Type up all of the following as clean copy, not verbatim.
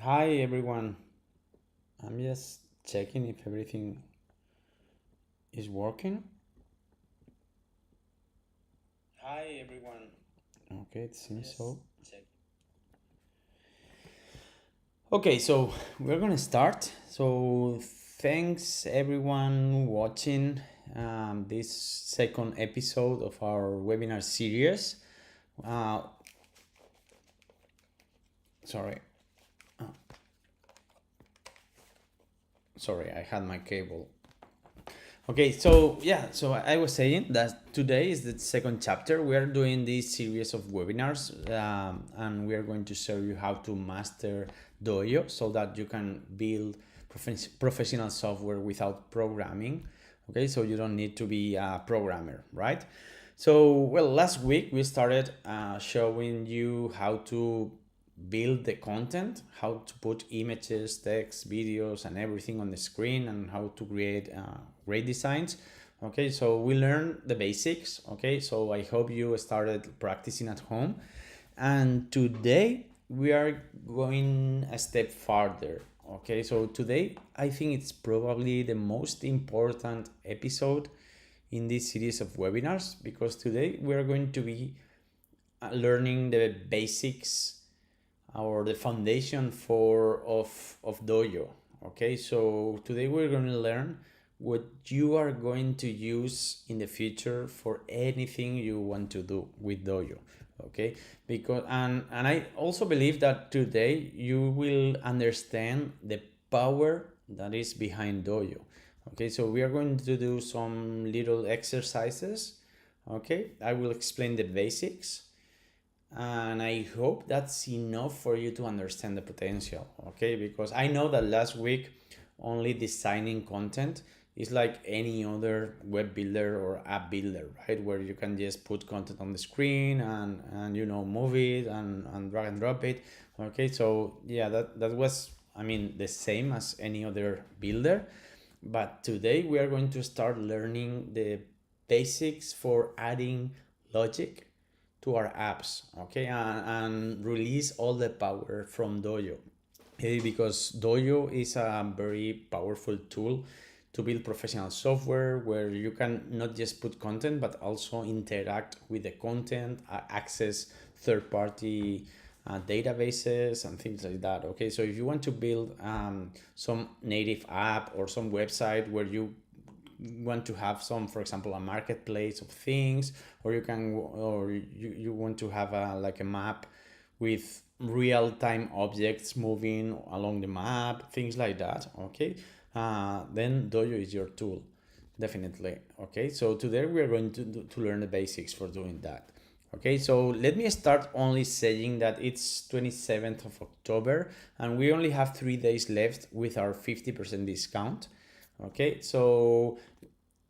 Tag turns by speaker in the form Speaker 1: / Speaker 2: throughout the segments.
Speaker 1: Hi everyone. I'm just checking if everything is working. Hi everyone. Okay, it seems so. Check. Okay, so we're gonna start. So thanks everyone watching this second episode of our webinar series. Uh, sorry, sorry, I had my cable. Okay, so yeah, so I was saying that today is the second chapter. We are doing this series of webinars, and we are going to show you how to master Doyo so that you can build professional software without programming. Okay, so you don't need to be a programmer, right? So, well, last week we started showing you how to build the content, how to put images, text, videos, and everything on the screen, and how to create great designs. Okay, so we learned the basics. Okay, so I hope you started practicing at home. And today we are going a step farther. Okay, so today I think it's probably the most important episode in this series of webinars because today we are going to be learning the basics or the foundation of Doyo. Okay, so today we're going to learn what you are going to use in the future for anything you want to do with Doyo. Okay, because and I also believe that today you will understand the power that is behind Doyo. Okay, so we are going to do some little exercises. Okay, I will explain the basics and I hope that's enough for you to understand the potential. Okay, because I know that last week only designing content is like any other web builder or app builder, right, where you can just put content on the screen and move it and drag and drop it. Okay, so yeah, that was, I mean, the same as any other builder, but today we are going to start learning the basics for adding logic to our apps. Okay, and release all the power from Doyo. Because Doyo is a very powerful tool to build professional software where you can not just put content but also interact with the content, access third-party databases and things like that. Okay, so if you want to build some native app or some website where you want to have some, for example, a marketplace of things, or you want to have like a map with real-time objects moving along the map, things like that. Okay, then Dojo is your tool, definitely. Okay, so today we are going to learn the basics for doing that. Okay, so let me start only saying that it's 27th of October and we only have 3 days left with our 50% discount. Okay, so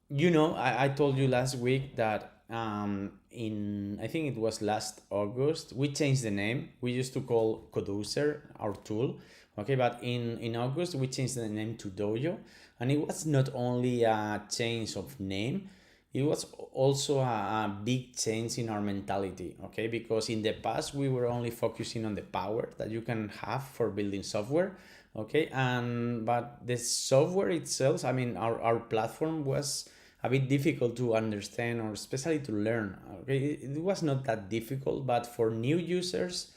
Speaker 1: I told you last week that in, I think it was last August, we changed the name. We used to call Coducer our tool. Okay, but in August we changed the name to Dojo, and it was not only a change of name, it was also a big change in our mentality. Okay, because in the past we were only focusing on the power that you can have for building software. Okay, and but the software itself, I mean, our platform was a bit difficult to understand or especially to learn. Okay, it was not that difficult, but for new users,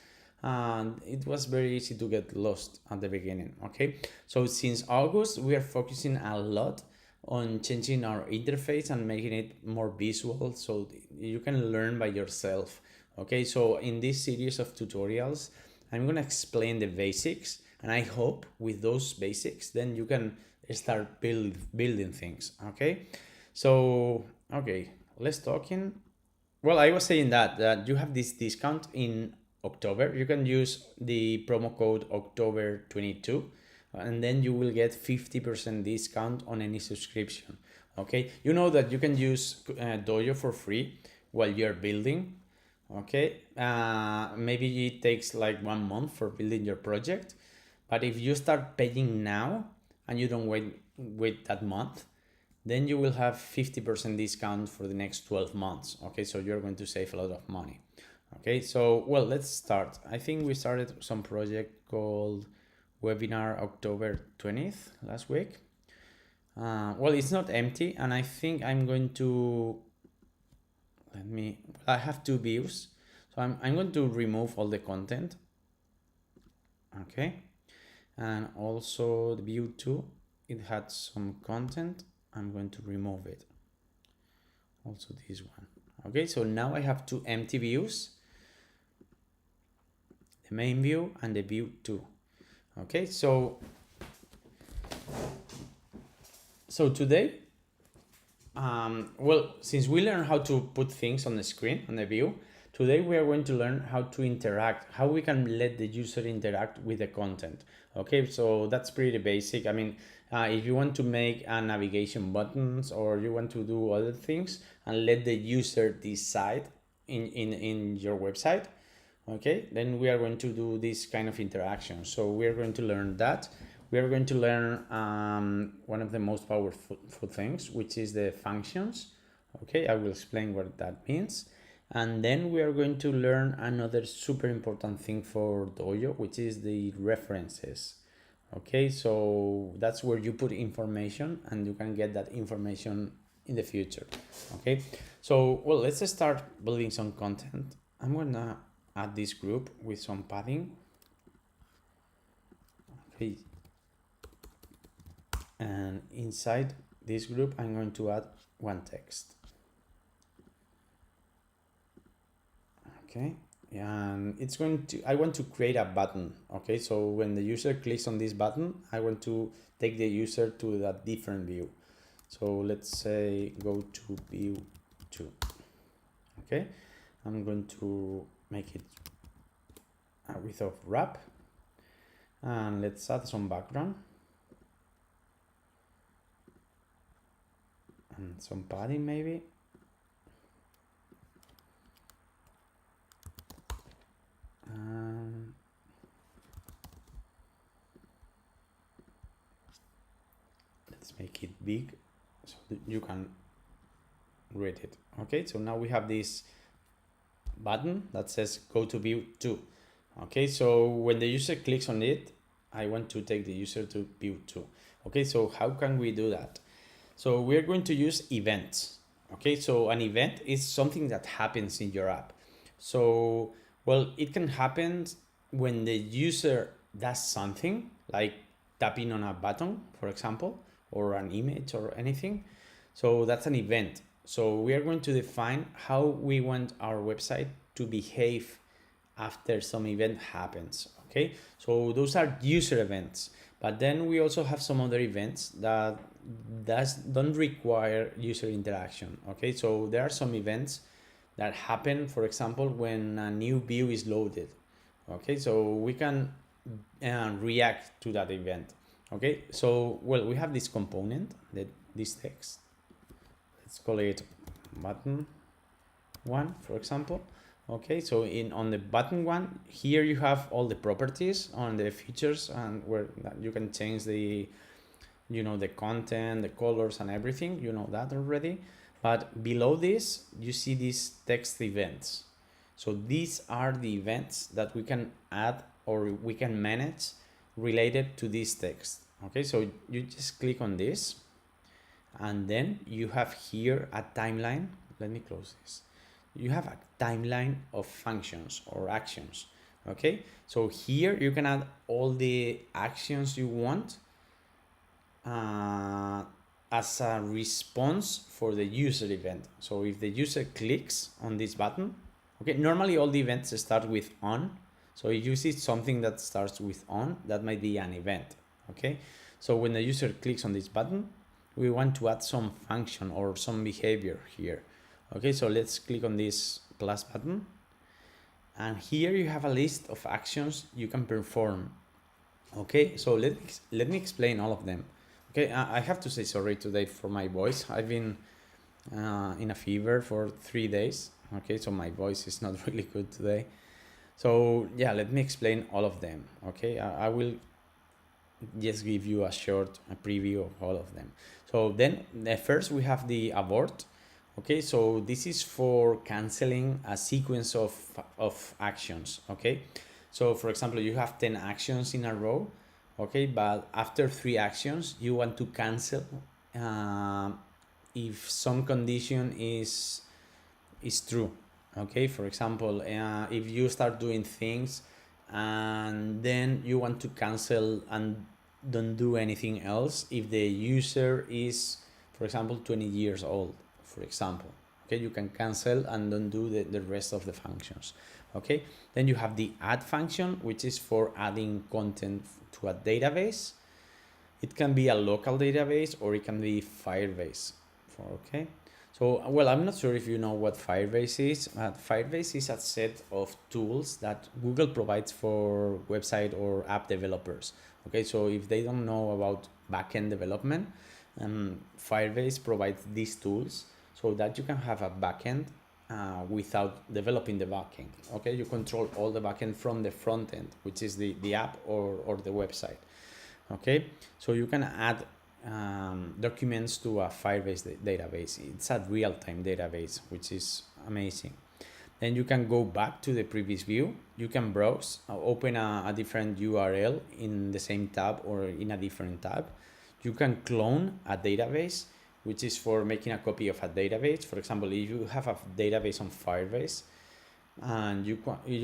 Speaker 1: it was very easy to get lost at the beginning. Okay, so since August, we are focusing a lot on changing our interface and making it more visual so you can learn by yourself. Okay, so in this series of tutorials, I'm gonna explain the basics, and I hope with those basics, then you can start building things. Okay, so okay, let's talk in. Well, I was saying that you have this discount in October. You can use the promo code October 22, and then you will get 50% discount on any subscription. Okay, you know that you can use Dojo for free while you're building. Okay, maybe it takes like 1 month for building your project, but if you start paying now and you don't wait that month, then you will have 50% discount for the next 12 months. Okay, so you're going to save a lot of money. Okay, so well, let's start. I think we started some project called webinar October 20th last week. Well, it's not empty, and I think I'm going to, I have two views. So I'm going to remove all the content. Okay. And also the view 2, it had some content. I'm going to remove it. Also this one. Okay, so now I have two empty views, the main view and the view 2. Okay, so today, well, since we learned how to put things on the screen, on the view, today we are going to learn how to interact, how we can let the user interact with the content. Okay, so that's pretty basic. I mean, if you want to make navigation buttons or you want to do other things and let the user decide in your website, okay, then we are going to do this kind of interaction. So we are going to learn that. We are going to learn one of the most powerful things, which is the functions. Okay, I will explain what that means. And then we are going to learn another super important thing for Doyo, which is the references. Okay, so that's where you put information and you can get that information in the future. Okay, so well, let's start building some content. I'm gonna add this group with some padding. Okay, and inside this group I'm going to add one text. Okay, and it's going to, I want to create a button. Okay, so when the user clicks on this button, I want to take the user to that different view. So let's say go to view 2. Okay, I'm going to make it a width of wrap, and let's add some background and some padding maybe. Let's make it big so that you can read it. Okay, so now we have this button that says go to view 2. Okay, so when the user clicks on it, I want to take the user to view 2. Okay, so how can we do that? So we're going to use events. Okay, so an event is something that happens in your app. So, well, it can happen when the user does something like tapping on a button, for example, or an image or anything. So that's an event. So we are going to define how we want our website to behave after some event happens. Okay, so those are user events, but then we also have some other events that don't require user interaction. Okay, so there are some events that happen, for example, when a new view is loaded. Okay, so we can react to that event. Okay, so well, we have this component, this text. Let's call it button 1, for example. Okay, so on the button 1, here you have all the properties on the features and where you can change the, the content, the colors and everything, you know that already. But below this, you see these text events. So these are the events that we can add or we can manage related to this text. Okay, so you just click on this and then you have here a timeline. Let me close this. You have a timeline of functions or actions. Okay, so here you can add all the actions you want as a response for the user event. So if the user clicks on this button, okay, normally all the events start with on. So if you see something that starts with on, that might be an event. Okay, so when the user clicks on this button, we want to add some function or some behavior here. Okay, so let's click on this plus button. And here you have a list of actions you can perform. Okay, so let me explain all of them. Okay, I have to say sorry today for my voice. I've been in a fever for 3 days. Okay, so my voice is not really good today. So yeah, let me explain all of them. Okay, I will just give you a preview of all of them. So then first we have the abort. Okay, so this is for canceling a sequence of actions. Okay, so for example, you have 10 actions in a row. Okay, but after 3 actions you want to cancel if some condition is true. Okay, for example, if you start doing things and then you want to cancel and don't do anything else if the user is, for example, 20 years old, for example. Okay, you can cancel and don't do the rest of the functions. Okay, then you have the add function, which is for adding content to a database. It can be a local database or it can be Firebase. Okay, so well, I'm not sure if you know what Firebase is. Firebase is a set of tools that Google provides for website or app developers. Okay, so if they don't know about backend development, Firebase provides these tools so that you can have a backend without developing the backend. Okay, you control all the backend from the front end, which is the app or the website. Okay, so you can add documents to a Firebase database. It's a real-time database, which is amazing. Then you can go back to the previous view. You can browse, open a different URL in the same tab or in a different tab. You can clone a database, which is for making a copy of a database. For example, if you have a database on Firebase and you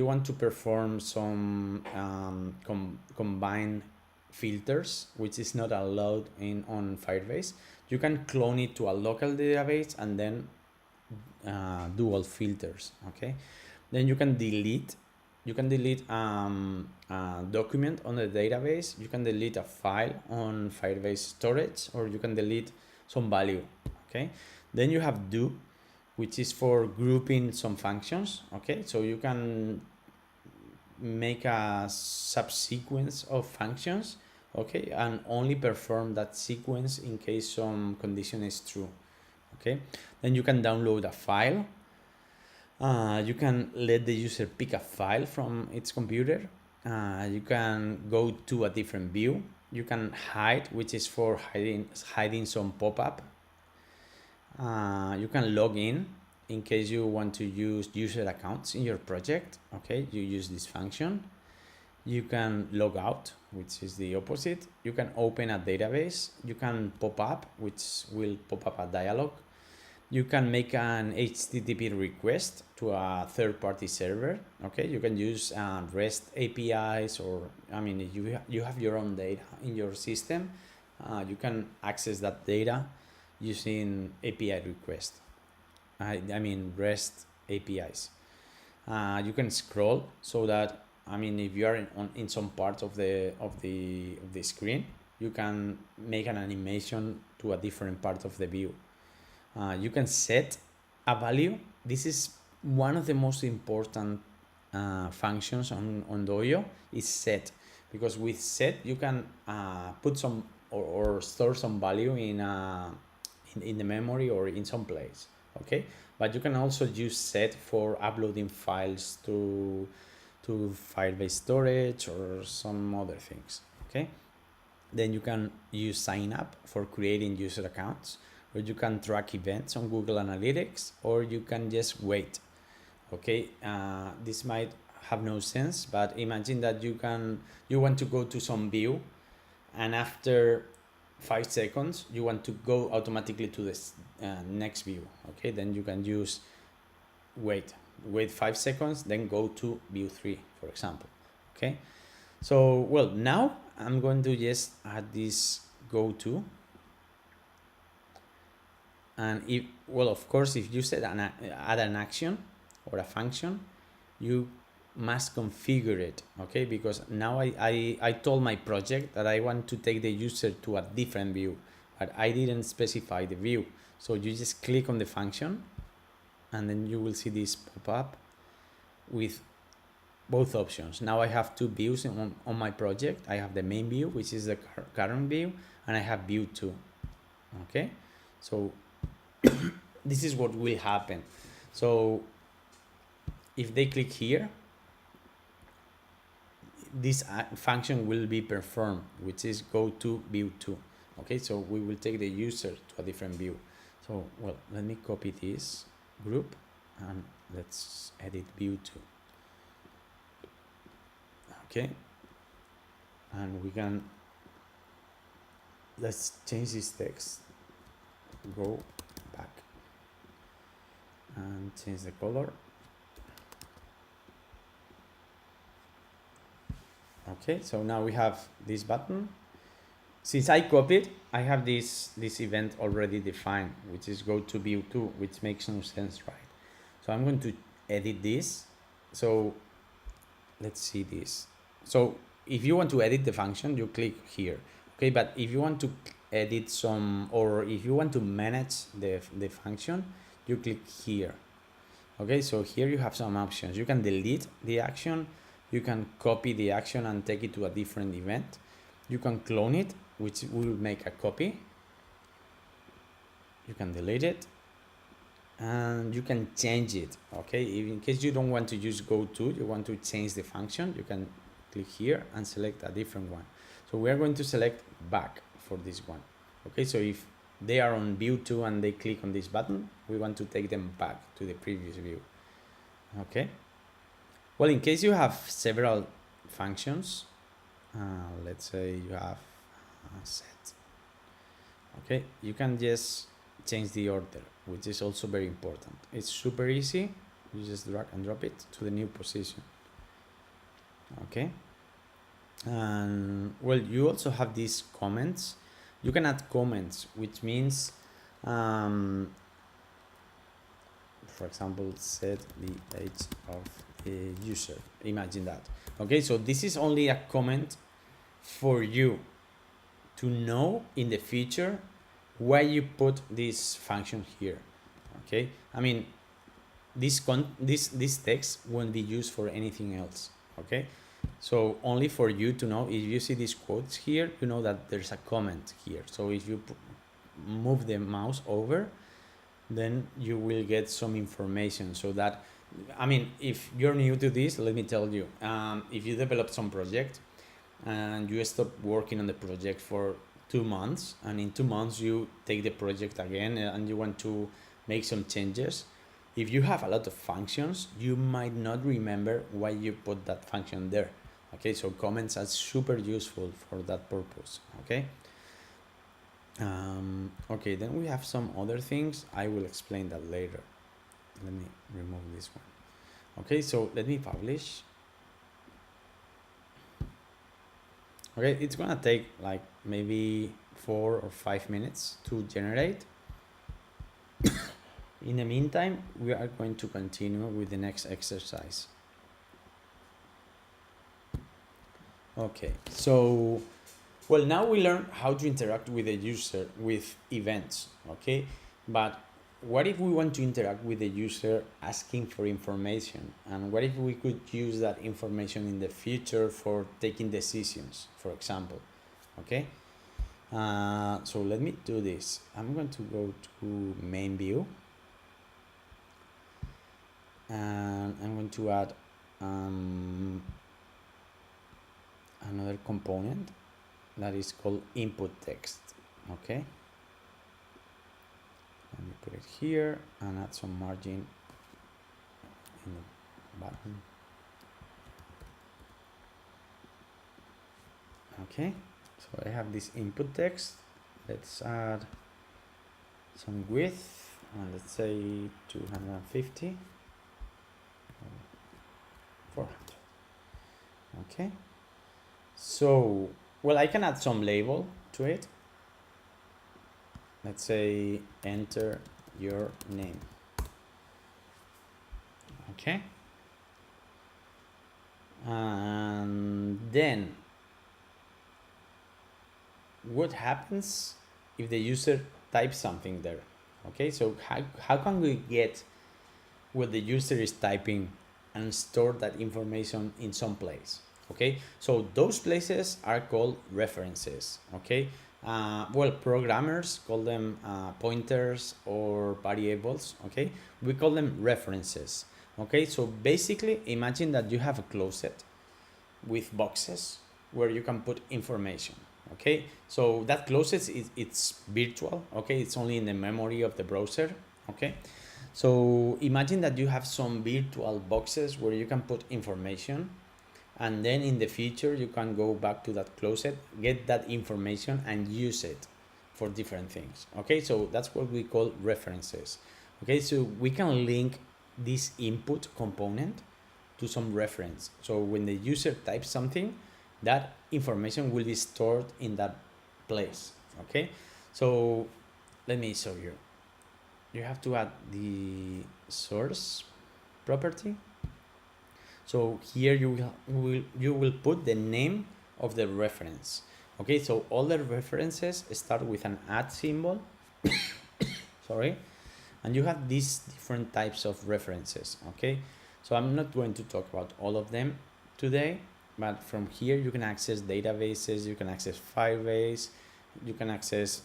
Speaker 1: want to perform some combined filters, which is not allowed on Firebase, you can clone it to a local database and then do all filters. Okay, then you can delete a document on the database. You can delete a file on Firebase storage, or you can delete some value. Okay, then you have do, which is for grouping some functions. Okay, so you can make a subsequence of functions, okay, and only perform that sequence in case some condition is true. Okay, then you can download a file. You can let the user pick a file from its computer. You can go to a different view. You can hide, which is for hiding some pop-up. You can log in case you want to use user accounts in your project. Okay, you use this function. You can log out, which is the opposite. You can open a database. You can pop up, which will pop up a dialog. You can make an HTTP request to a third-party server. Okay, you can use REST APIs, or I mean, if you have your own data in your system, you can access that data using API request. I mean REST APIs. You can scroll so that, I mean, if you are in some part of the screen, you can make an animation to a different part of the view. You can set a value. This is one of the most important functions on Doyo, is set, because with set you can put some or store some value in the memory or in some place. Okay, but you can also use set for uploading files to Firebase storage or some other things. Okay, then you can use sign up for creating user accounts, or you can track events on Google Analytics, or you can just wait. Okay, this might have no sense, but imagine that you want to go to some view, and after 5 seconds you want to go automatically to this next view. Okay, then you can use wait 5 seconds, then go to view 3, for example. Okay, so well, now I'm going to just add this go to. And if, well, of course, if you said add an action or a function, you must configure it. Okay, because now I told my project that I want to take the user to a different view, but I didn't specify the view. So you just click on the function and then you will see this pop up with both options. Now I have two views on my project. I have the main view, which is the current view, and I have view 2. Okay, so this is what will happen. So if they click here, this function will be performed, which is go to view 2. Okay, so we will take the user to a different view. So, well, let me copy this group and let's edit view 2. Okay, and we can, let's change this text, go back and change the color. Okay, so now we have this button. Since I copied, I have this event already defined, which is go to view 2, which makes no sense, right? So I'm going to edit this. So let's see this. So if you want to edit the function, you click here. Okay, but if you want to edit some, or if you want to manage the function, you click here. Okay, so here you have some options. You can delete the action, you can copy the action and take it to a different event. You can clone it, which will make a copy. You can delete it, and you can change it. Okay, if in case you don't want to use go to, you want to change the function, you can click here and select a different one. So we are going to select back for this one. Okay, so if they are on view 2 and they click on this button, we want to take them back to the previous view. Okay, well, in case you have several functions, let's say you have a set. Okay, you can just change the order, which is also very important. It's super easy. You just drag and drop it to the new position. Okay, and well, you also have these comments. You can add comments, which means for example, set the age of the user. Imagine that. Okay, so this is only a comment for you to know in the future why you put this function here. Okay, I mean, this text won't be used for anything else. Okay, so only for you to know. If you see these quotes here, you know that there's a comment here. So if you move the mouse over, then you will get some information. So that, I mean, if you're new to this, let me tell you, if you develop some project and you stop working on the project for 2 months, and in 2 months you take the project again and you want to make some changes, if you have a lot of functions, you might not remember why you put that function there. Okay, so comments are super useful for that purpose. Okay. Okay, then we have some other things. I will explain that later. Let me remove this one. Okay, so let me publish. Okay, it's gonna take like maybe 4 or 5 minutes to generate. In the meantime, we are going to continue with the next exercise. Okay, so well, now we learn how to interact with the user with events. Okay, but what if we want to interact with the user asking for information? And what if we could use that information in the future for taking decisions, for example? Okay, so let me do this. I'm going to go to main view, and I'm going to add another component that is called input text. Okay, let me put it here and add some margin in the button. Okay, so I have this input text. Let's add some width, let's say 250 or 400. Okay, so well, I can add some label to it. Let's say enter your name. Okay, and then what happens if the user types something there? Okay, so how can we get what the user is typing and store that information in some place? Okay, so those places are called references. Okay, well, programmers call them pointers or variables. Okay, we call them references. Okay, so basically imagine that you have a closet with boxes where you can put information. Okay, so that closet it's virtual. Okay, it's only in the memory of the browser. Okay, so imagine that you have some virtual boxes where you can put information, and then in the future you can go back to that closet, get that information and use it for different things. Okay, so that's what we call references. Okay, so we can link this input component to some reference, so when the user types something, that information will be stored in that place. Okay, so let me show you. You have to add the source property. So here you will put the name of the reference. Okay, so all the references start with an @ symbol. Sorry, and you have these different types of references. Okay, so I'm not going to talk about all of them today, but from here you can access databases, you can access Firebase, you can access,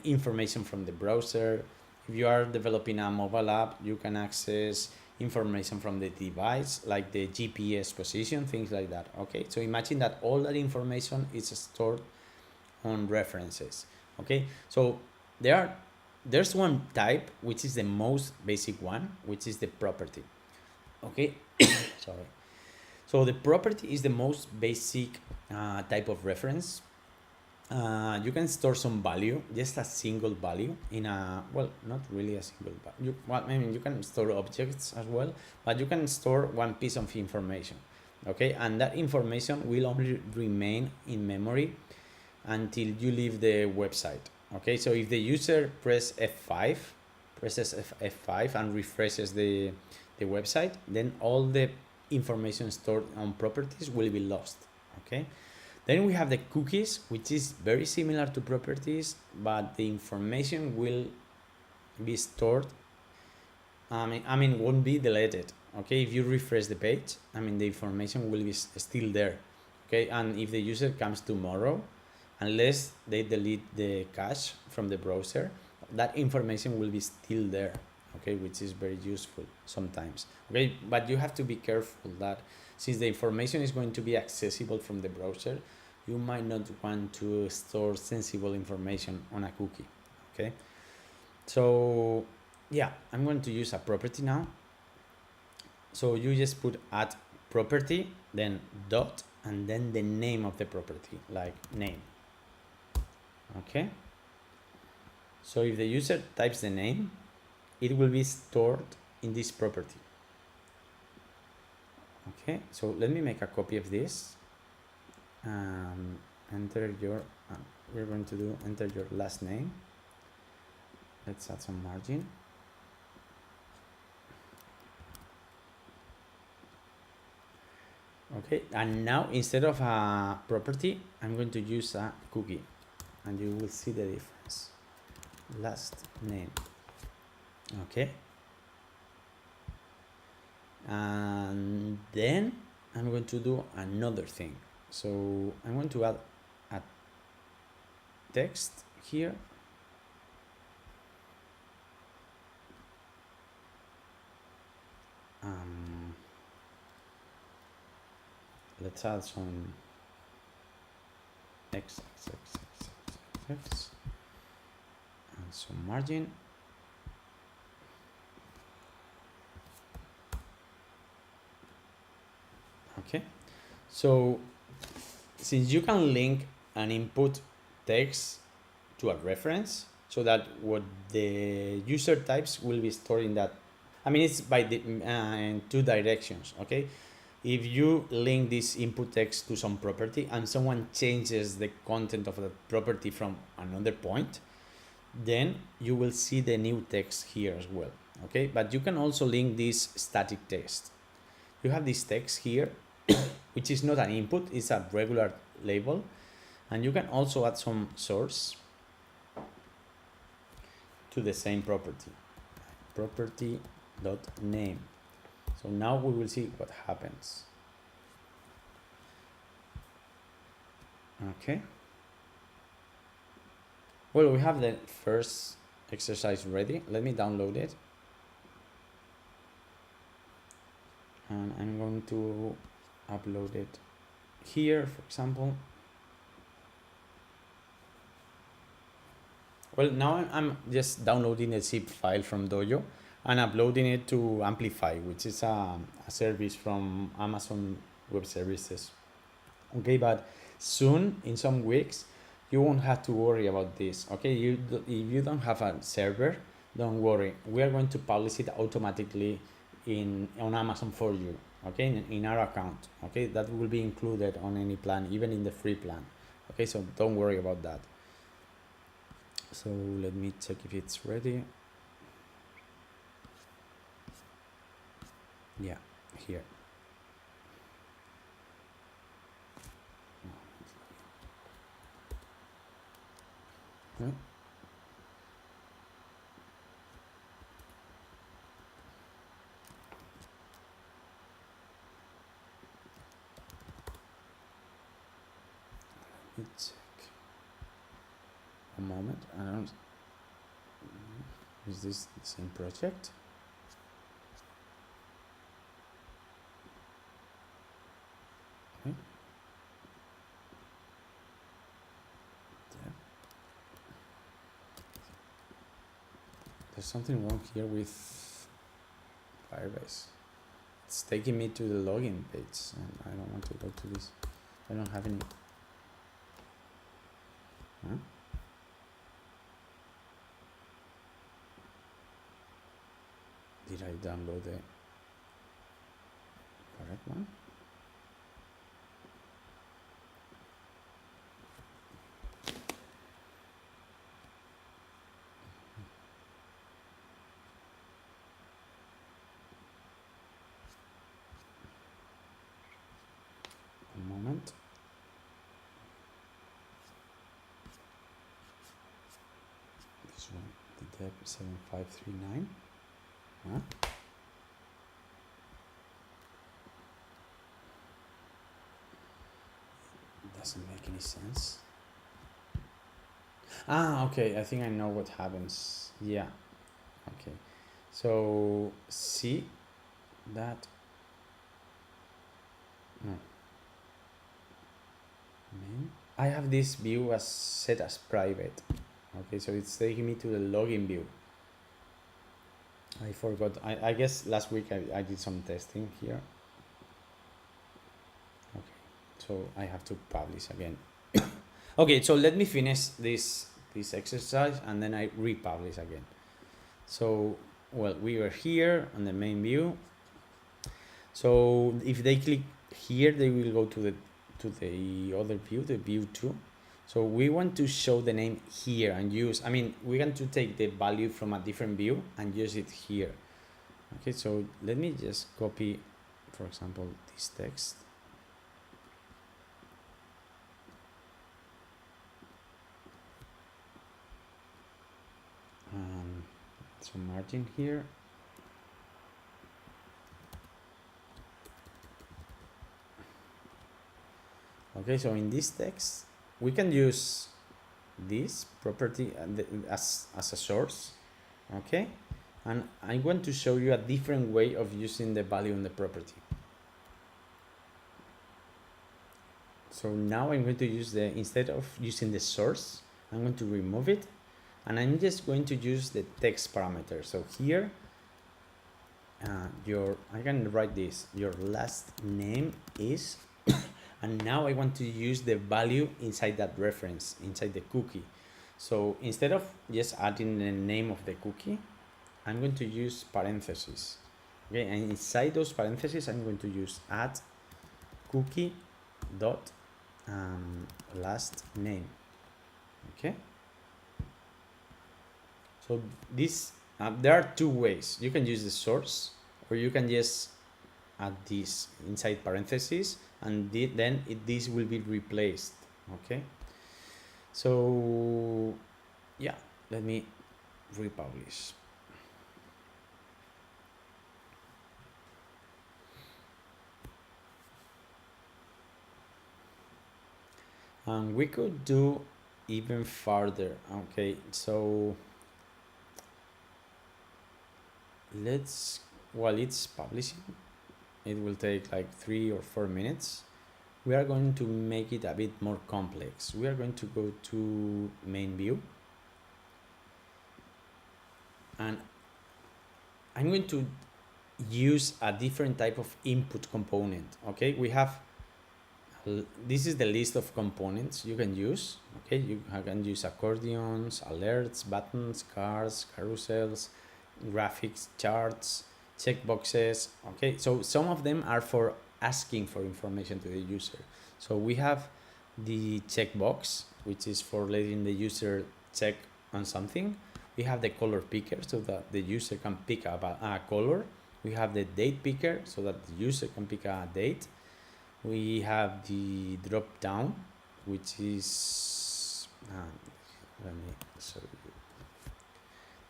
Speaker 1: information from the browser. If you are developing a mobile app, you can access information from the device, like the GPS position, things like that. Okay, so imagine that all that information is stored on references. Okay, so there's one type which is the most basic one, which is the property. Okay, sorry. So the property is the most basic type of reference. You can store some value, just a single value in a, well, not really a single value. You can store objects as well, but you can store one piece of information. Okay, and that information will only remain in memory until you leave the website. Okay, so if the user presses F5 and refreshes the website, then all the information stored on properties will be lost. Okay, then we have the cookies, which is very similar to properties, but the information will be stored. Won't be deleted. Okay, if you refresh the page, the information will be still there. Okay, and if the user comes tomorrow, unless they delete the cache from the browser, that information will be still there. Okay, which is very useful sometimes. Okay, but you have to be careful that since the information is going to be accessible from the browser, you might not want to store sensible information on a cookie. Okay, so yeah, I'm going to use a property now. So you just put @property, then dot, and then the name of the property, like name. Okay, so if the user types the name, it will be stored in this property. Okay, so let me make a copy of this. Enter your, we're going to do enter your last name. Let's add some margin. Okay, and now instead of a property, I'm going to use a cookie, and you will see the difference. Last name. Okay, and then I'm going to do another thing. So I'm going to add a text here. Let's add some x and some margin. Okay, so since you can link an input text to a reference, so that what the user types will be stored in that. It's by the in two directions. Okay, if you link this input text to some property and someone changes the content of the property from another point, then you will see the new text here as well. Okay, but you can also link this static text. You have this text here, which is not an input, it's a regular label, and you can also add some source to the same property, property.name. So now we will see what happens. Okay, well, we have the first exercise ready. Let me download it, and I'm going to upload it here, for example. Well, now I'm just downloading a zip file from Doyo and uploading it to Amplify, which is a service from Amazon Web Services. Okay, but soon in some weeks you won't have to worry about this. Okay, if you don't have a server, don't worry, we are going to publish it automatically on Amazon for you. Okay, in our account. Okay, that will be included on any plan, even in the free plan. Okay, so don't worry about that. So let me check if it's ready. Yeah, here. Okay. Let me check. A moment. I don't. Is this the same project? Okay. Yeah. There's something wrong here with Firebase. It's taking me to the login page, and I don't want to go to this. I don't have any. Huh? Did I download the correct one? A moment. This one, the dep 7539. Huh? Doesn't make any sense. Ah, okay. I think I know what happens. Yeah. Okay. So see that. No. Main. I have this view as set as private. Okay, so it's taking me to the login view. I forgot. I guess last week I did some testing here. Okay, so I have to publish again. Okay, so let me finish this exercise and then I republish again. So, well, we were here on the main view. So if they click here, they will go to the other view, the view 2. So we want to show the name here and use, I mean, we want to take the value from a different view and use it here. Okay, so let me just copy, for example, this text. So margin here. Okay, so in this text, we can use this property as a source. Okay, and I'm going to show you a different way of using the value in the property. So now I'm going to use instead of using the source, I'm going to remove it and I'm just going to use the text parameter. So here, I can write this, your last name is, and now I want to use the value inside that reference, inside the cookie. So instead of just adding the name of the cookie, I'm going to use parentheses. Okay, and inside those parentheses, I'm going to use add cookie dot last name. Okay. So this there are two ways. You can use the source, or you can just add this inside parentheses, and then this will be replaced. Okay. So yeah, let me republish. And we could do even farther. Okay, so while it's publishing, it will take like 3 or 4 minutes. We are going to make it a bit more complex. We are going to go to main view, and I'm going to use a different type of input component. Okay, we have this is the list of components you can use. Okay, you can use accordions, alerts, buttons, cards, carousels, graphics, charts, checkboxes. Okay, so some of them are for asking for information to the user. So we have the checkbox, which is for letting the user check on something. We have the color picker, so that the user can pick up a color. We have the date picker, so that the user can pick a date. We have the drop down, which is let me show you.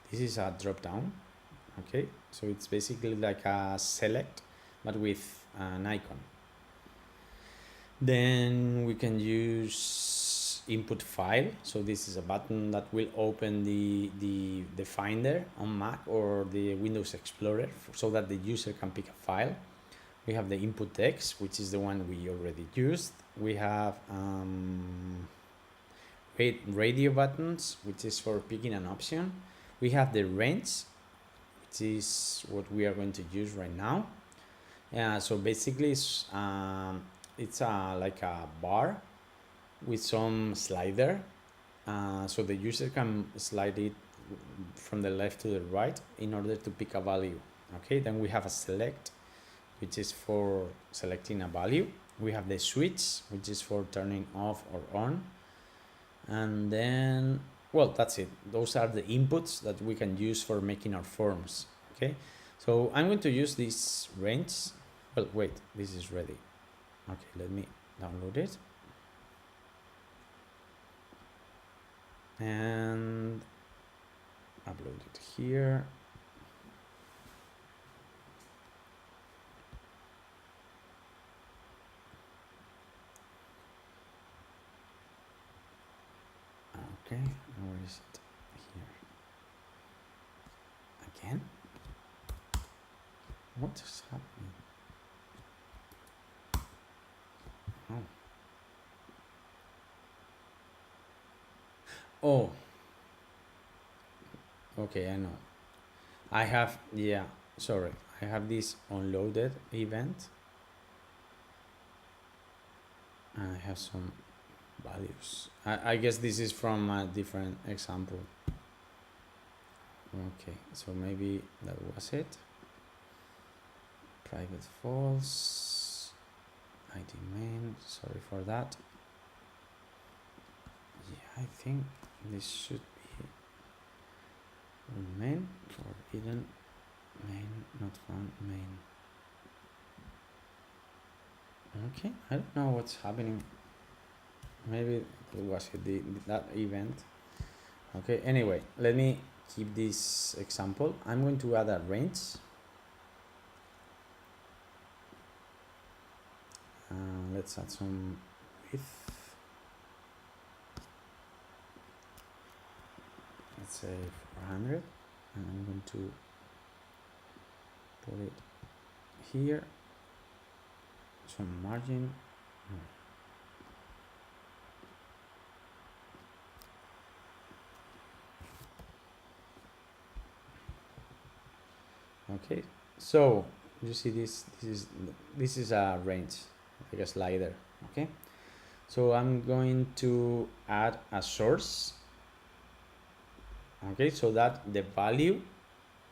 Speaker 1: This is a drop down. Okay, so it's basically like a select, but with an icon. Then we can use input file. So this is a button that will open the Finder on Mac or the Windows Explorer, so that the user can pick a file. We have the input text, which is the one we already used. We have radio buttons, which is for picking an option. We have the range, which is what we are going to use right now. So basically it's like a bar with some slider, so the user can slide it from the left to the right in order to pick a value. Okay, then we have a select, which is for selecting a value. We have the switch, which is for turning off or on. And then, well, that's it. Those are the inputs that we can use for making our forms. Okay, so I'm going to use this range. Well, wait, this is ready. Okay, let me download it. And upload it here. Okay, where is it? Here. Again? What is happening? Oh. Okay, I know. I have, yeah, sorry. I have this unloaded event. And I have some values. I guess this is from a different example. Okay, so maybe that was it. Private false. ID main, sorry for that. Yeah, I think this should be main or hidden main, not found main. Okay, I don't know what's happening. Maybe it was that event. Okay, anyway, let me keep this example. I'm going to add a range. Let's add some width. Let's say 400, and I'm going to put it here. Some margin. Okay, so you see this is a range, like a slider. Okay, so I'm going to add a source. Okay, so that the value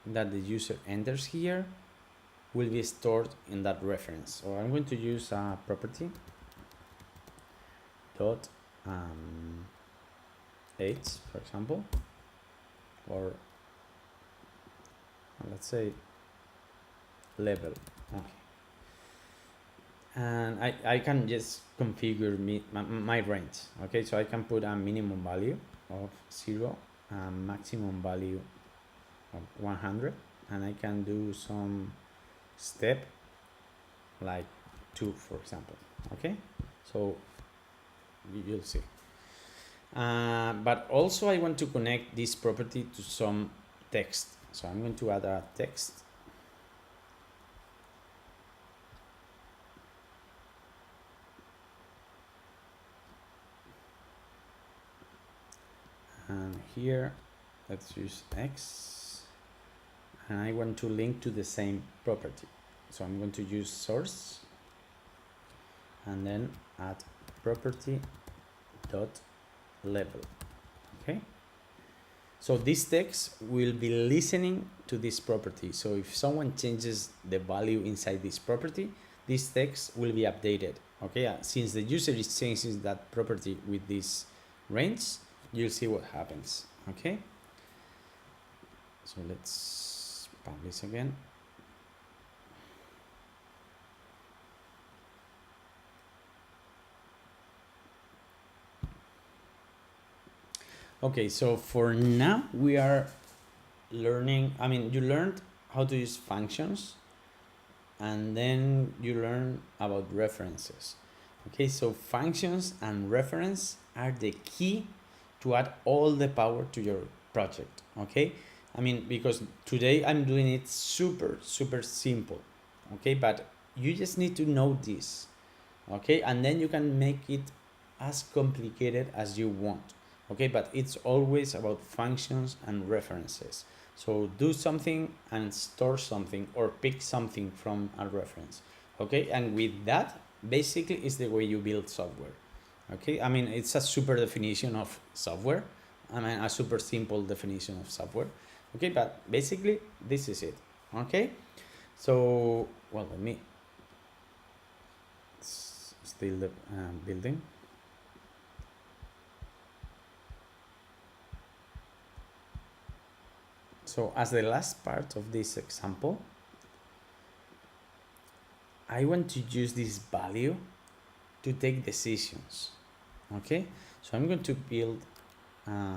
Speaker 1: that the user enters here will be stored in that reference. So I'm going to use a property dot h, for example, or let's say level. Okay, and I can just configure my range. Okay, so I can put a minimum value of 0, a maximum value of 100, and I can do some step like 2, for example. Okay, so you'll see. But also I want to connect this property to some text, so I'm going to add a text. And here let's use X, and I want to link to the same property, so I'm going to use source, and then add property dot level. Okay, so this text will be listening to this property. So if someone changes the value inside this property, this text will be updated. Okay, since the user is changing that property with this range, you'll see what happens. Okay, so let's publish again. Okay, so for now we are learning, I mean, you learned how to use functions, and then you learn about references. Okay, so functions and reference are the key to add all the power to your project. Okay, I mean, because today I'm doing it super simple. Okay, but you just need to know this. Okay, and then you can make it as complicated as you want. Okay, but it's always about functions and references. So do something and store something or pick something from a reference. Okay, and with that, basically is the way you build software. Okay, I mean, it's a super definition of software. I mean, a super simple definition of software. Okay, but basically this is it. Okay, so well, let me still the building. So as the last part of this example, I want to use this value to take decisions. Okay, so I'm going to build well,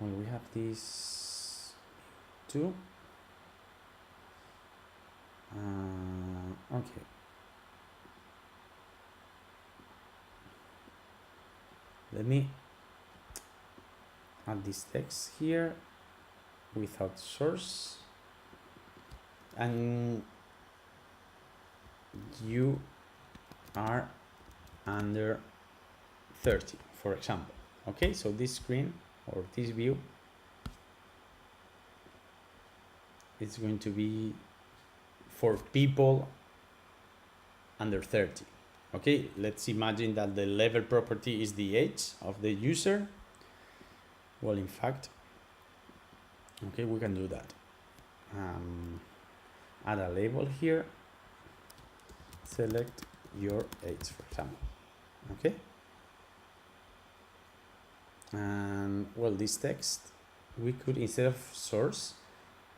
Speaker 1: we have these two. Okay, let me add this text here without source, and you are under 30, for example. Okay, so this screen or this view is going to be for people under 30. Okay, let's imagine that the level property is the age of the user. Well, in fact, okay, we can do that. Add a label here, select your age, for example. Okay, and well, this text, we could, instead of source,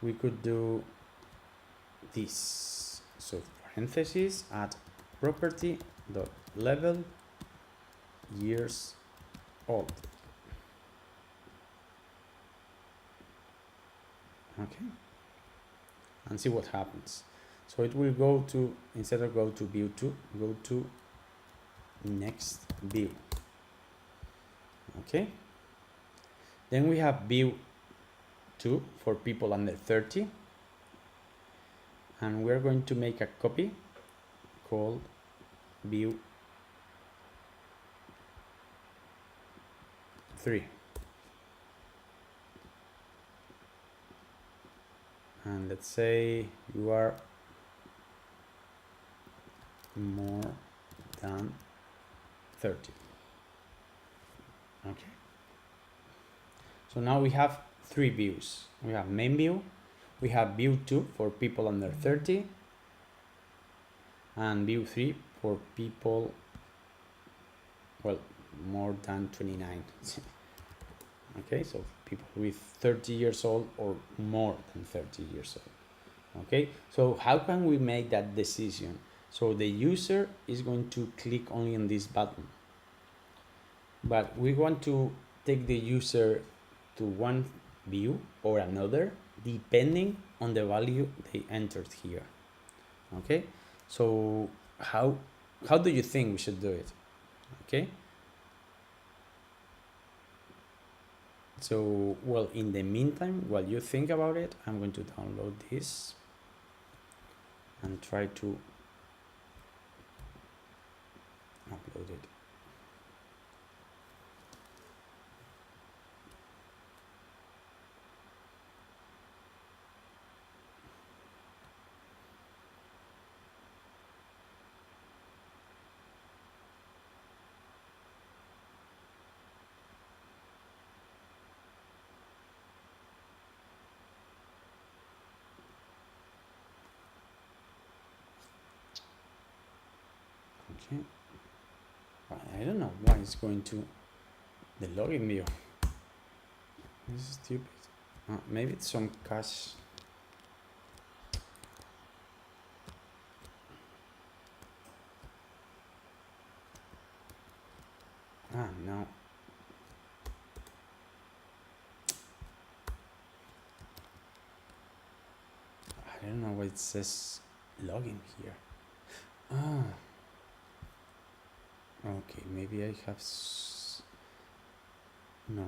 Speaker 1: we could do this. So parentheses, add property dot level years old. Okay, and see what happens. So it will go to, instead of go to view 2, go to next view. Okay, then we have view 2 for people under 30, and we're going to make a copy called view 3, and let's say you are more than 30. Okay, so now we have 3 views. We have main view, we have view 2 for people under 30, and view 3 for people, well, more than 29. Okay, so people with 30 years old or more than 30 years old. Okay, so how can we make that decision? So the user is going to click only on this button, but we want to take the user to one view or another depending on the value they entered here. Okay, so how do you think we should do it? Okay, so well, in the meantime, while you think about it, I'm going to download this and try to upload it. Okay. I don't know why it's going to the login view. This is stupid. Maybe it's some cache. No. I don't know why it says login here. Okay, maybe I have no.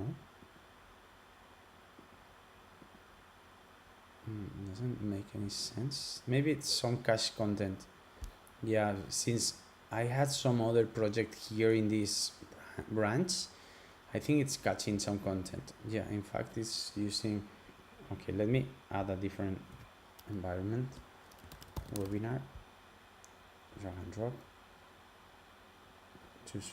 Speaker 1: Doesn't make any sense. Maybe it's some cache content. Yeah, since I had some other project here in this branch, I think it's catching some content. Yeah, in fact, it's using. Okay, let me add a different environment. Webinar. Drag and drop. Choose.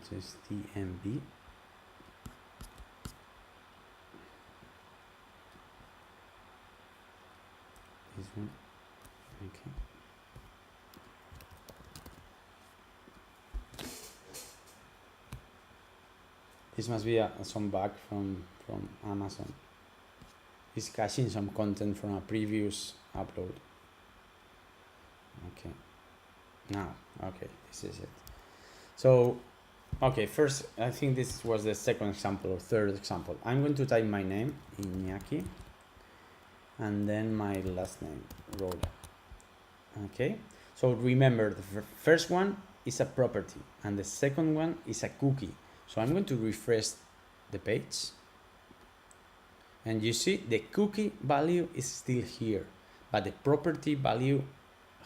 Speaker 1: Just DMB. This one. Okay. This must be some bug from Amazon. It's caching some content from a previous upload. Okay. Now, okay, this is it. So, okay, first, I think this was the second example or third example. I'm going to type my name, Iñaki, and then my last name, Roda. Okay, so remember, the first one is a property, and the second one is a cookie. So I'm going to refresh the page. And you see the cookie value is still here, but the property value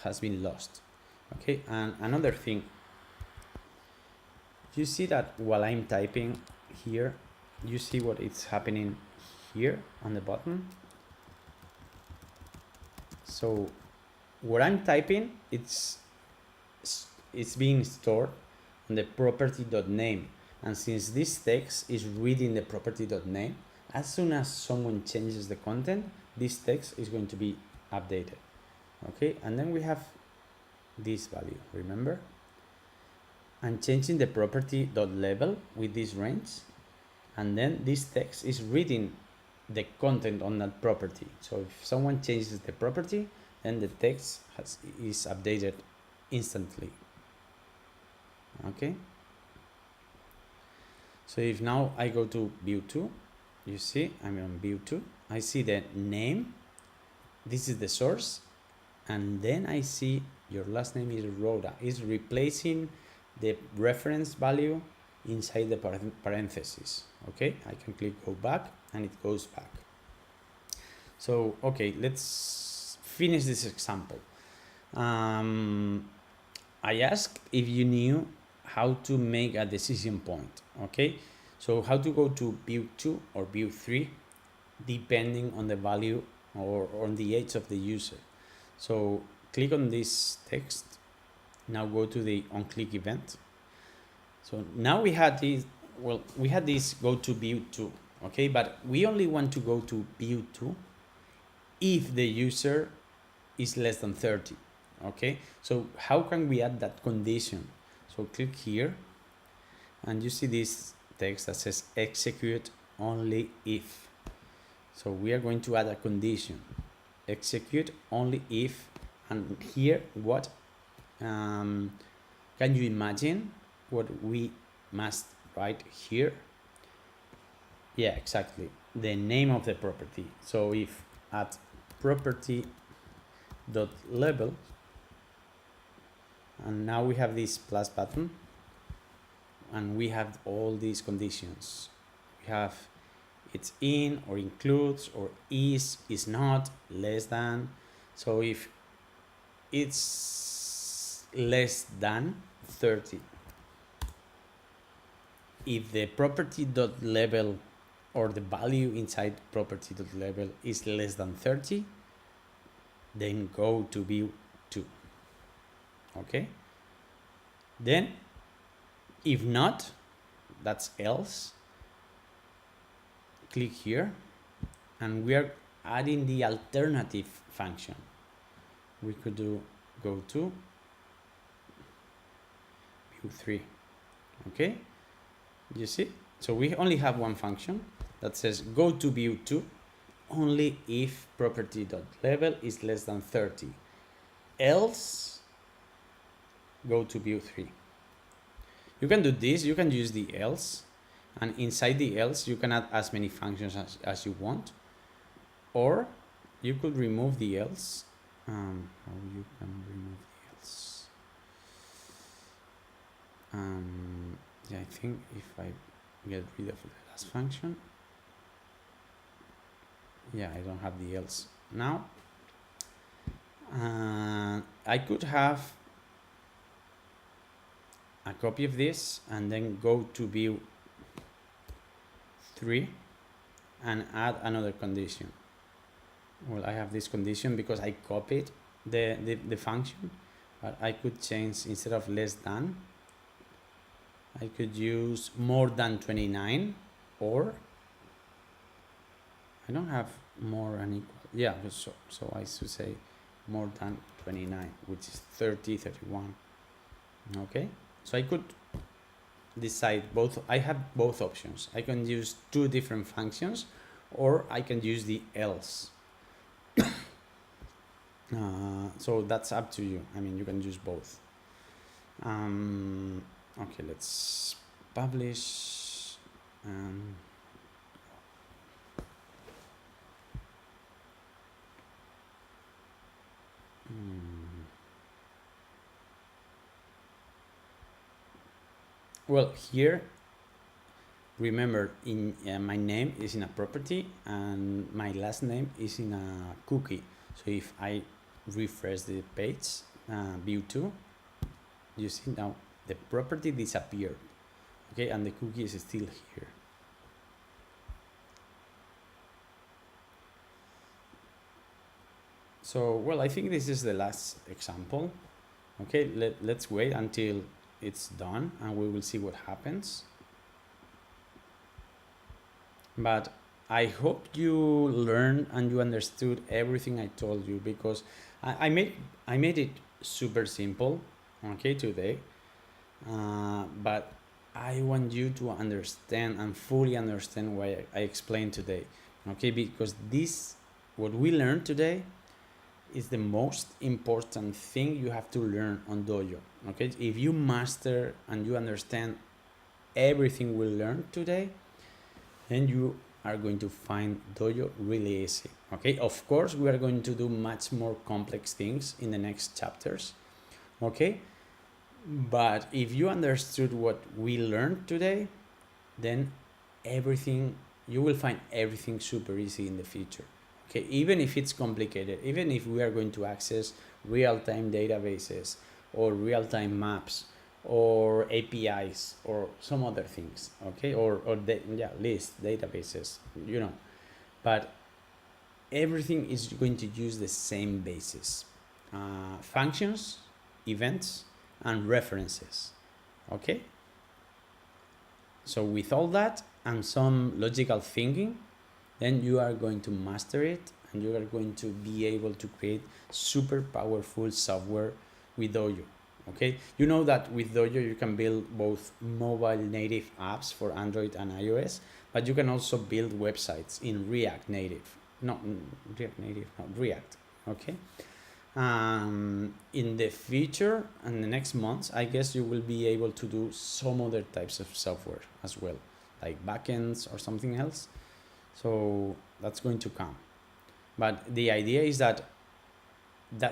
Speaker 1: has been lost. Okay, and another thing, you see that while I'm typing here, you see what is happening here on the bottom. So what I'm typing, it's being stored on the property.name. And since this text is reading the property.name, as soon as someone changes the content, this text is going to be updated. Okay, and then we have this value, remember? And changing the property.label with this range, and then this text is reading the content on that property. So if someone changes the property, then the text is updated instantly. Okay. So if now I go to view 2, you see I'm on view 2. I see the name. This is the source. And then I see your last name is Rhoda. It's replacing the reference value inside the parentheses. Okay, I can click go back and it goes back. So, okay, let's finish this example. I asked if you knew how to make a decision point. Okay, so how to go to view 2 or view 3 depending on the value or on the age of the user. So click on this text. Now go to the onClick event. So now we had this, well, we had this go to view 2, okay, but we only want to go to view 2 if the user is less than 30, okay? So how can we add that condition? So click here and you see this text that says execute only if. So we are going to add a condition, execute only if, and here what can you imagine what we must write here? Yeah, exactly, the name of the property. So if at property.label, and now we have this plus button and we have all these conditions. We have it's in or includes or is not, less than. So if it's less than 30, if the property.label or the value inside property.label is less than 30, then go to view 2. Okay, then if not, that's else. Click here and we are adding the alternative function. we could do go to view 3. Okay, you see, so we only have one function that says go to view 2 only if property.level is less than 30, else go to view 3. You can do this, you can use the else, and inside the else you can add as many functions as you want, or you could remove the else. How you can remove the else? Yeah, I think if I get rid of the last function, yeah, I don't have the else now. I could have a copy of this and then go to view 3 and add another condition. Well, I have this condition because I copied the function, but I could change, instead of less than, I could use more than 29, or I don't have more and equal. Yeah, so I should say more than 29, which is 30, 31. Okay, so I could decide both. I have both options. I can use two different functions, or I can use the else. So that's up to you. I mean, you can use both. Okay, let's publish. Well, here, remember, in my name is in a property and my last name is in a cookie. So if I refresh the page, view 2, you see now the property disappeared. Okay, and the cookie is still here. So, well, I think this is the last example. Okay, let's wait until it's done and we will see what happens. But I hope you learned and you understood everything I told you, because I made it super simple, okay, today. But I want you to understand and fully understand why I explained today, okay? Because what we learned today is the most important thing you have to learn on Doyo, okay? If you master and you understand everything we learned today, then you are going to find Doyo really easy, okay? Of course, we are going to do much more complex things in the next chapters, okay? But if you understood what we learned today, then you will find everything super easy in the future. Okay, even if it's complicated, even if we are going to access real-time databases or real-time maps or APIs or some other things, okay, or list databases, but everything is going to use the same basis: functions, events, and references. Okay, so with all that and some logical thinking, then you are going to master it and you are going to be able to create super powerful software with Doyo. Okay, you know that with Doyo you can build both mobile native apps for Android and iOS, but you can also build websites in React Native. React. Okay. In the future and the next months, I guess you will be able to do some other types of software as well, like backends or something else. So that's going to come. But the idea is that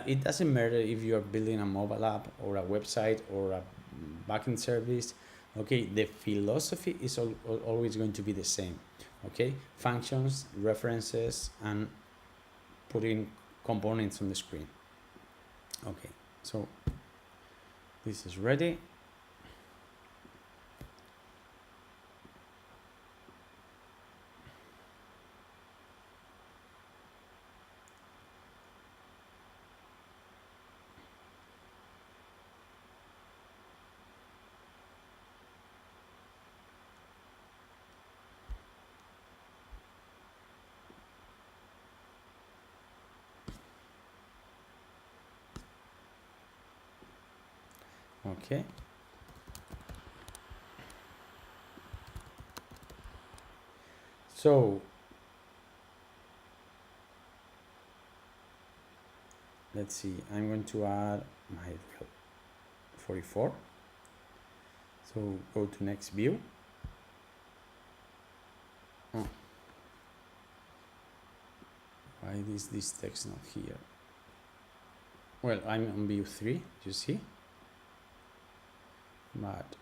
Speaker 1: it doesn't matter if you are building a mobile app or a website or a backend service. Okay, the philosophy is always going to be the same. Okay, functions, references, and putting components on the screen. Okay, so this is ready. Okay. So let's see, I'm going to add my 44. So go to next view. Oh, why is this text not here? Well, I'm on view 3, you see, but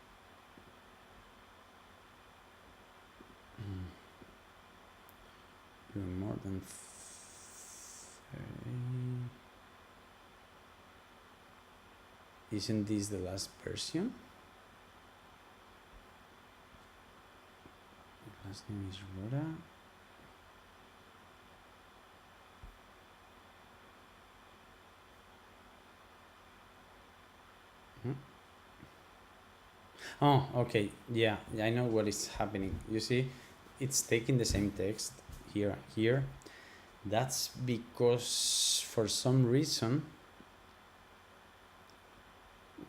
Speaker 1: doing more than 30. Isn't this the last version? Last name is Rhoda. Hmm? Oh, okay. Yeah, I know what is happening. You see, it's taking the same text here. That's because for some reason,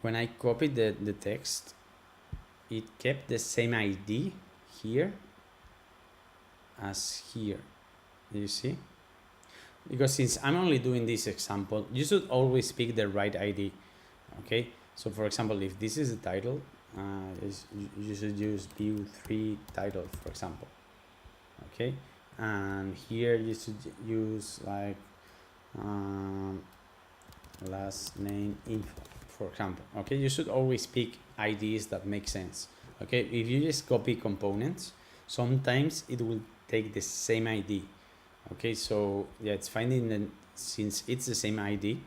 Speaker 1: when I copied the text, it kept the same ID here as here. You see? Because since I'm only doing this example, you should always pick the right ID. Okay, so for example, if this is the title, you should use view 3 title, for example. Okay, and here you should use like last name info, for example. Okay, you should always pick IDs that make sense. Okay, if you just copy components, sometimes it will take the same ID. Okay, so yeah, it's finding that since it's the same ID,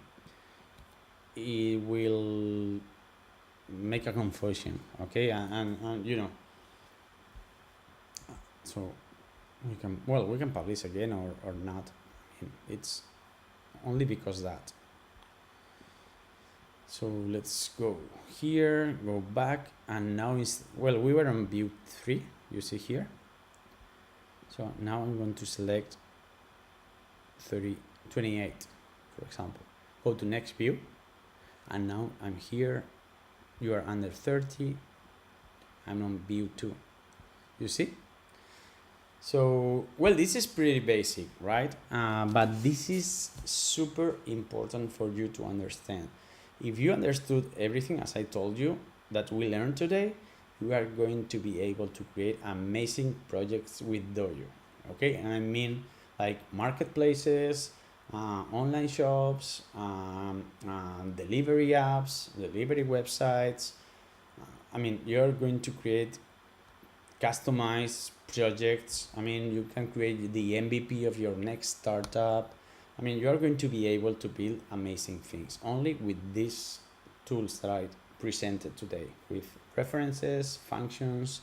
Speaker 1: it will make a confusion. Okay, and you know, so we can publish again or not. I mean, it's only because that. So let's go here, go back, and now is, well, we were on view 3, you see here. So now I'm going to select 28, for example. Go to next view, and now I'm here. You are under 30. I'm on view 2. You see? So, well, this is pretty basic, right? But this is super important for you to understand. If you understood everything as I told you that we learned today, you are going to be able to create amazing projects with Doyo. Okay, and I mean like marketplaces, online shops, delivery apps, delivery websites. I mean, you're going to create customized projects. I mean, you can create the MVP of your next startup. I mean, you are going to be able to build amazing things only with these tools that I presented today, with references, functions,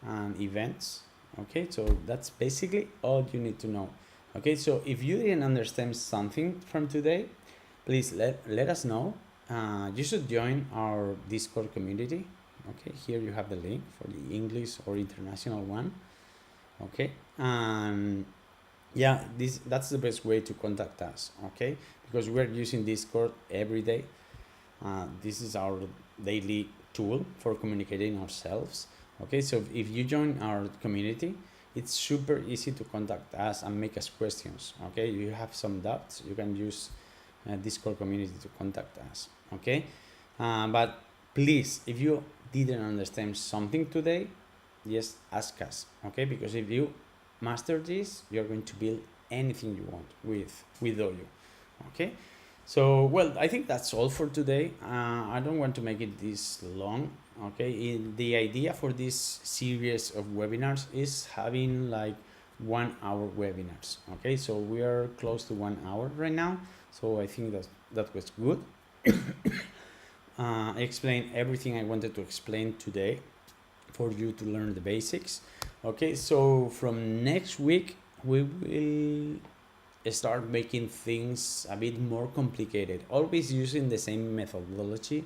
Speaker 1: and events. Okay, so that's basically all you need to know. Okay, so if you didn't understand something from today, please let us know. You should join our Discord community. Okay, here you have the link for the English or international one. Okay, yeah, that's the best way to contact us. Okay, because we're using Discord every day. This is our daily tool for communicating ourselves. Okay, so if you join our community, it's super easy to contact us and make us questions. Okay, you have some doubts, you can use Discord community to contact us. Okay, but please, if you didn't understand something today, just ask us. Okay, because if you master this, you're going to build anything you want with Doyo. Okay, so well, I think that's all for today. I don't want to make it this long. Okay, the idea for this series of webinars is having like 1 hour webinars. Okay, so we are close to 1 hour right now, so I think that was good. I explained everything I wanted to explain today for you to learn the basics. Okay, so from next week we will start making things a bit more complicated, always using the same methodology.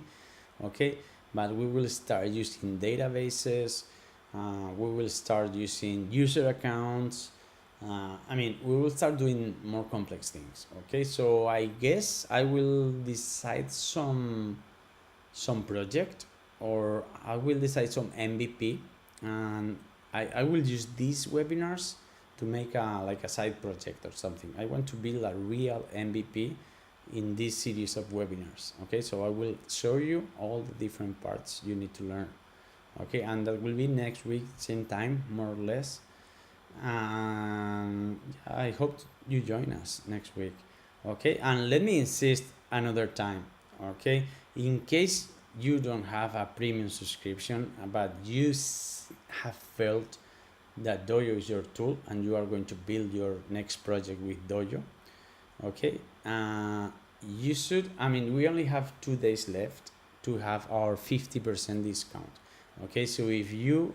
Speaker 1: Okay, but we will start using databases, we will start using user accounts. I mean, we will start doing more complex things. Okay, so I guess I will decide some some project, or I will decide some MVP, and I will use these webinars to make a like a side project or something. I want to build a real MVP in this series of webinars. Okay, so I will show you all the different parts you need to learn. Okay, and that will be next week, same time, more or less. And I hope you join us next week. Okay, and let me insist another time. Okay, in case you don't have a premium subscription, but you have felt that Doyo is your tool and you are going to build your next project with Doyo, okay, you should, I mean, we only have 2 days left to have our 50% discount. Okay, so if you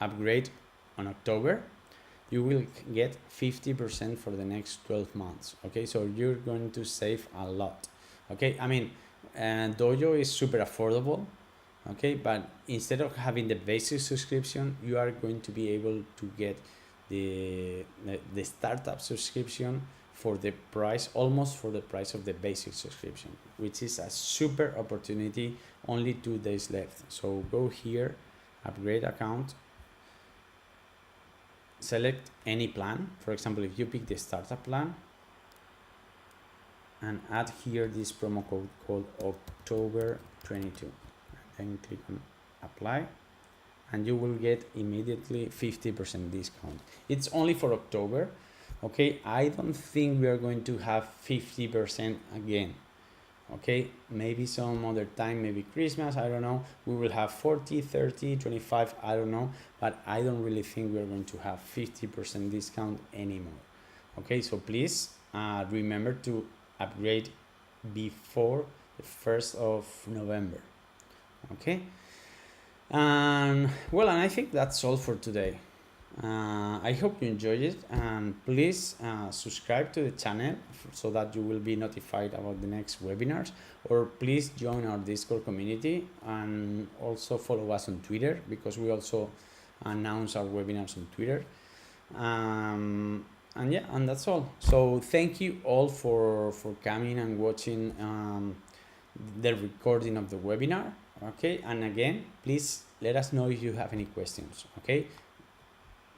Speaker 1: upgrade on October, you will get 50% for the next 12 months. Okay, so you're going to save a lot. Okay, I mean, Doyo is super affordable. Okay, but instead of having the basic subscription, you are going to be able to get the startup subscription for the price, almost for the price of the basic subscription, which is a super opportunity. Only 2 days left. So go here, upgrade account, select any plan. For example, if you pick the startup plan, and add here this promo code called October 22, then click on apply, and you will get immediately 50% discount. It's only for October. Okay, I don't think we are going to have 50% again. Okay, maybe some other time, maybe Christmas, I don't know, we will have 40, 30, 25, I don't know, but I don't really think we're going to have 50% discount anymore. Okay, so please remember to upgrade before the 1st of November. Okay, well, and I think that's all for today. I hope you enjoyed it, and please subscribe to the channel so that you will be notified about the next webinars, or please join our Discord community, and also follow us on Twitter, because we also announce our webinars on Twitter. And yeah, and that's all. So thank you all for coming and watching the recording of the webinar. Okay, and again, please let us know if you have any questions. Okay,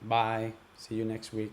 Speaker 1: bye, see you next week.